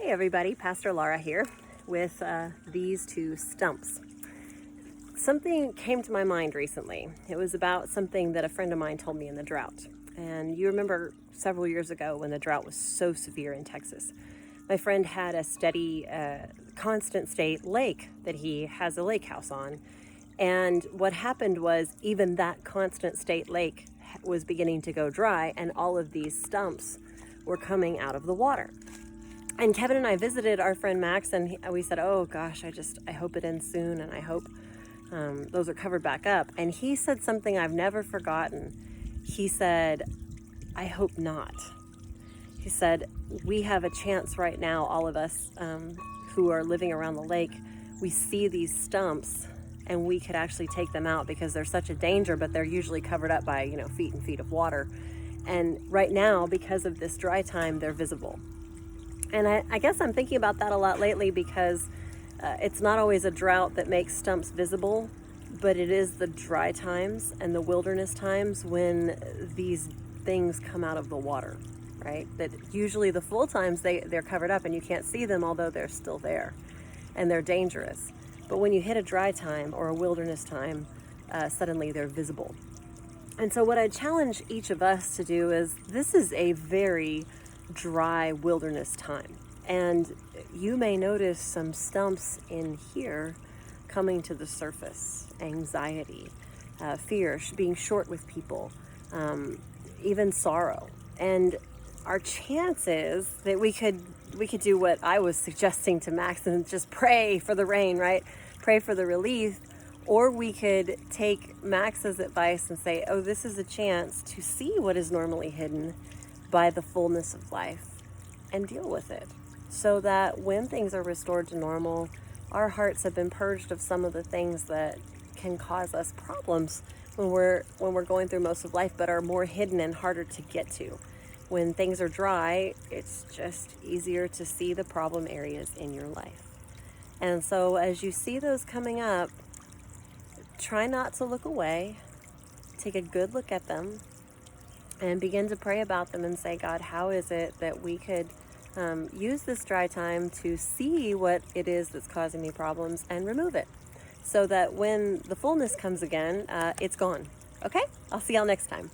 Hey everybody, Pastor Laura here with these two stumps. Something came to my mind recently. It was about something that a friend of mine told me in the drought. And you remember several years ago when the drought was so severe in Texas. My friend had a steady, constant state lake that he has a lake house on. And what happened was even that constant state lake was beginning to go dry, and all of these stumps were coming out of the water. And Kevin and I visited our friend Max, and we said, oh gosh, I hope it ends soon, and I hope those are covered back up. And he said something I've never forgotten. He said, I hope not. He said, we have a chance right now, all of us who are living around the lake, we see these stumps and we could actually take them out because they're such a danger, but they're usually covered up by, feet and feet of water. And right now, because of this dry time, they're visible. And I guess I'm thinking about that a lot lately because it's not always a drought that makes stumps visible, but it is the dry times and the wilderness times when these things come out of the water, right? That usually the full times they're covered up and you can't see them, although they're still there and they're dangerous. But when you hit a dry time or a wilderness time, suddenly they're visible. And so what I challenge each of us to do is, this is a very dry wilderness time. And you may notice some stumps in here coming to the surface. Anxiety, fear, being short with people, even sorrow. And our chance is that we could do what I was suggesting to Max and just pray for the rain, right? Pray for the relief. Or we could take Max's advice and say, oh, this is a chance to see what is normally hidden by the fullness of life and deal with it, so that when things are restored to normal, our hearts have been purged of some of the things that can cause us problems when we're going through most of life, but are more hidden and harder to get to. When things are dry, it's just easier to see the problem areas in your life. And so as you see those coming up, try not to look away. Take a good look at them and begin to pray about them and say, God, how is it that we could use this dry time to see what it is that's causing me problems and remove it, so that when the fullness comes again, it's gone. Okay? I'll see y'all next time.